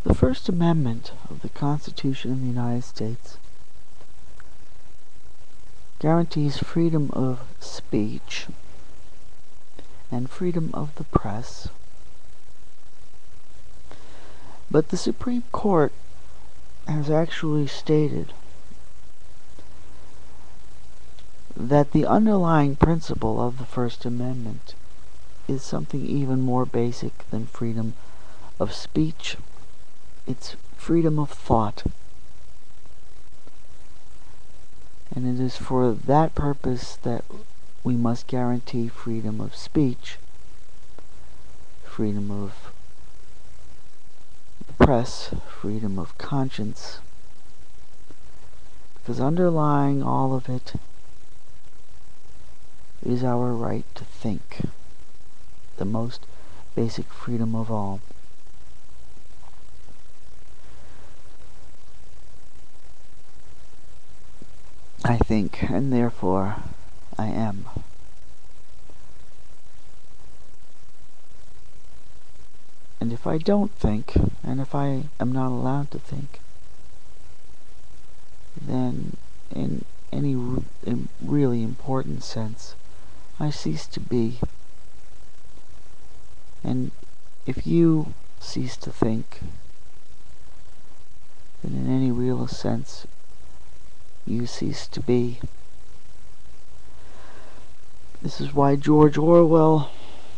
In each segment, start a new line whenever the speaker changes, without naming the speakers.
The First Amendment of the Constitution of the United States guarantees freedom of speech and freedom of the press. But the Supreme Court has actually stated that the underlying principle of the First Amendment is something even more basic than freedom of speech. It's freedom of thought. And it is for that purpose that we must guarantee freedom of speech, freedom of the press, freedom of conscience, because underlying all of it is our right to think, the most basic freedom of all. I think, and therefore I am. And if I don't think, and if I am not allowed to think, then in any really important sense, I cease to be. And if you cease to think, then in any real sense, you cease to be. This is why George Orwell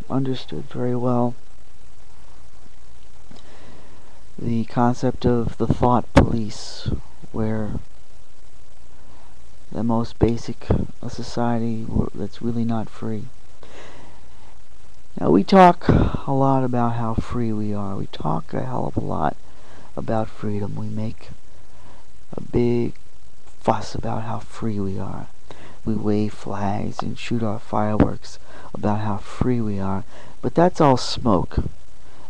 understood very well the concept of the thought police, where the most basic a society that's really not free. Now, we talk a lot about how free we are. We talk a hell of a lot about freedom. We make a big fuss about how free we are. We wave flags and shoot our fireworks about how free we are. But that's all smoke.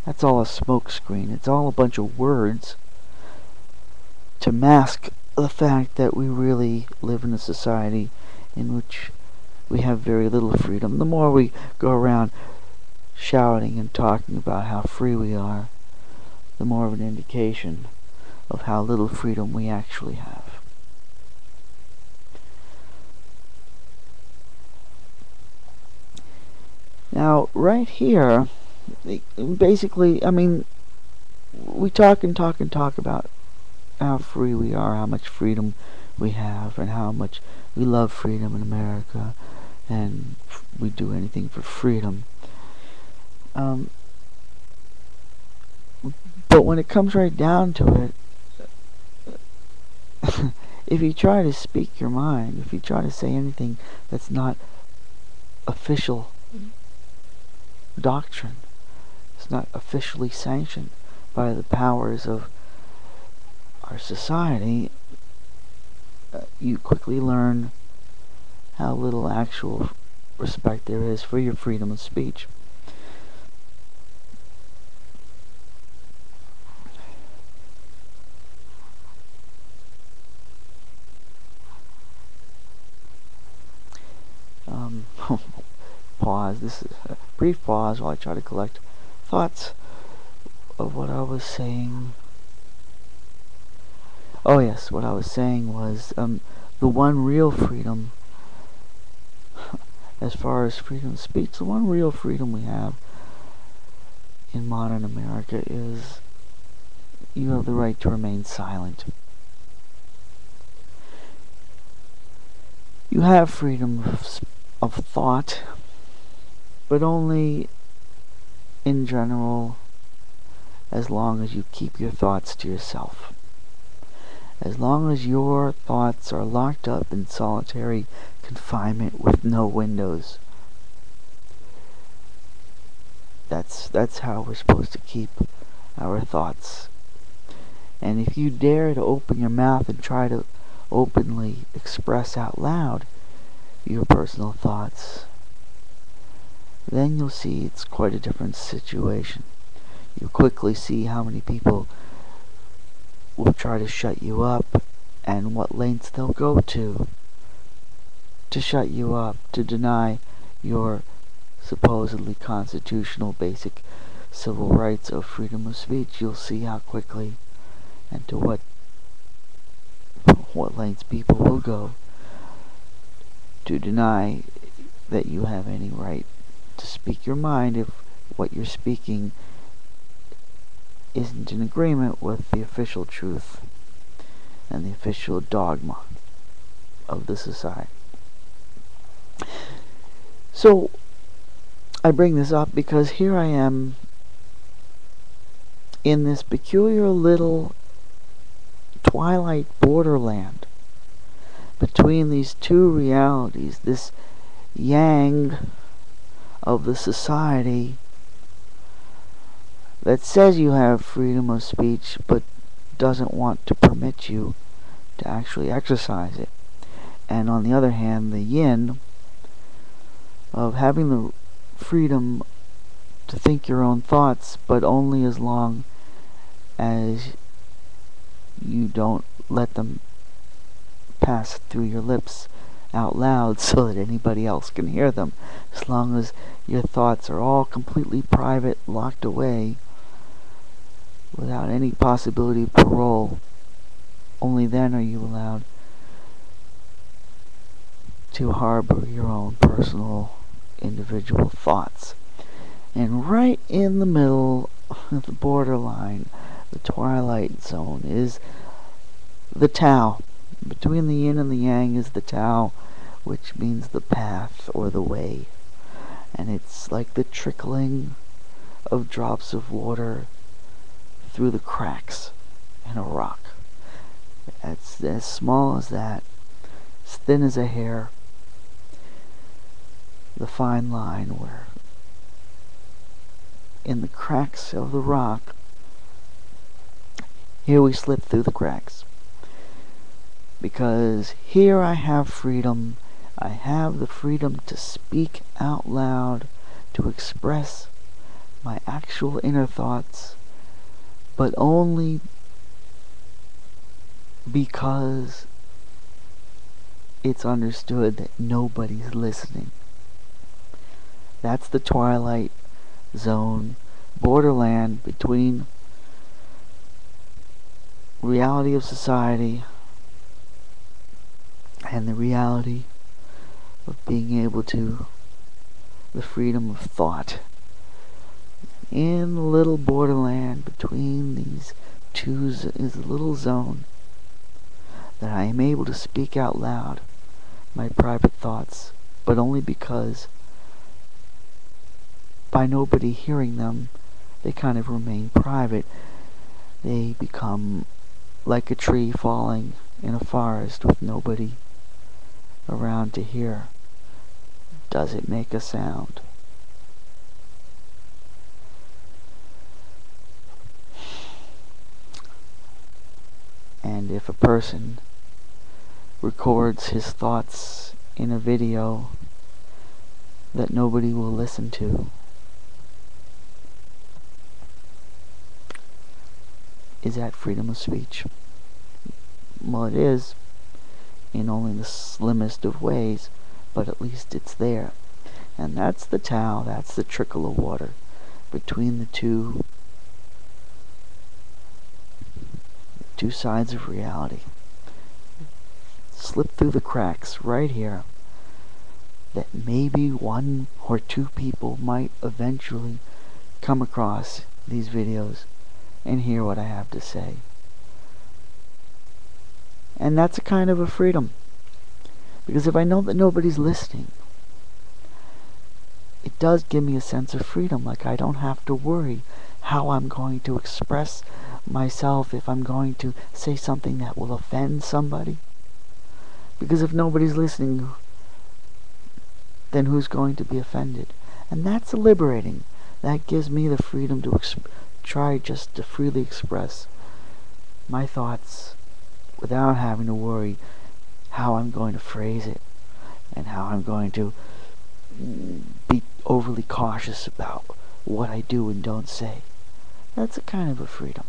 That's all a smoke screen. It's all a bunch of words to mask the fact that we really live in a society in which we have very little freedom. The more we go around shouting and talking about how free we are, the more of an indication of how little freedom we actually have. Now, right here, basically, I mean, we talk and talk and talk about how free we are, how much freedom we have, and how much we love freedom in America, and we do anything for freedom. But when it comes right down to it, if you try to speak your mind, if you try to say anything that's not official doctrine, it's not officially sanctioned by the powers of our society, you quickly learn how little actual respect there is for your freedom of speech. Pause. This is a brief pause while I try to collect thoughts of what I was saying. Oh yes, what I was saying was the one real freedom, as far as freedom of speech, the one real freedom we have in modern America is you have the right to remain silent. You have freedom of thought, but only in general as long as you keep your thoughts to yourself. As long as your thoughts are locked up in solitary confinement with no windows. That's how we're supposed to keep our thoughts. And if you dare to open your mouth and try to openly express out loud your personal thoughts, then you'll see it's quite a different situation. You quickly see how many people will try to shut you up, and what lengths they'll go to shut you up, to deny your supposedly constitutional basic civil rights of freedom of speech, you'll see how quickly and to what lengths people will go to deny that you have any right to speak your mind if what you're speaking isn't in agreement with the official truth and the official dogma of the society. So, I bring this up because here I am in this peculiar little twilight borderland between these two realities, this yang of the society that says you have freedom of speech but doesn't want to permit you to actually exercise it. And on the other hand, the yin of having the freedom to think your own thoughts, but only as long as you don't let them pass through your lips out loud so that anybody else can hear them. As long as your thoughts are all completely private, locked away, without any possibility of parole, only then are you allowed to harbor your own personal, individual thoughts. And right in the middle of the borderline, the twilight zone, is the Tao. Between the yin and the yang is the Tao, which means the path or the way. And it's like the trickling of drops of water through the cracks in a rock. It's as small as that, as thin as a hair, the fine line where in the cracks of the rock, here we slip through the cracks. Because here I have freedom. I have the freedom to speak out loud, to express my actual inner thoughts, but only because it's understood that nobody's listening. That's the twilight zone, borderland between reality of society and the reality of being able to, the freedom of thought. In the little borderland between these two is a little zone that I am able to speak out loud my private thoughts, but only because by nobody hearing them, they kind of remain private. They become like a tree falling in a forest with nobody around to hear. Does it make a sound? And if a person records his thoughts in a video that nobody will listen to, is that freedom of speech? Well, it is, in only the slimmest of ways, but at least it's there. And that's the Tao, that's the trickle of water between the two sides of reality. Slip through the cracks right here that maybe one or two people might eventually come across these videos and hear what I have to say. And that's a kind of a freedom. Because if I know that nobody's listening, it does give me a sense of freedom. Like I don't have to worry how I'm going to express myself, if I'm going to say something that will offend somebody. Because if nobody's listening, then who's going to be offended? And that's liberating. That gives me the freedom to try just to freely express my thoughts without having to worry how I'm going to phrase it and how I'm going to be overly cautious about what I do and don't say. That's a kind of a freedom.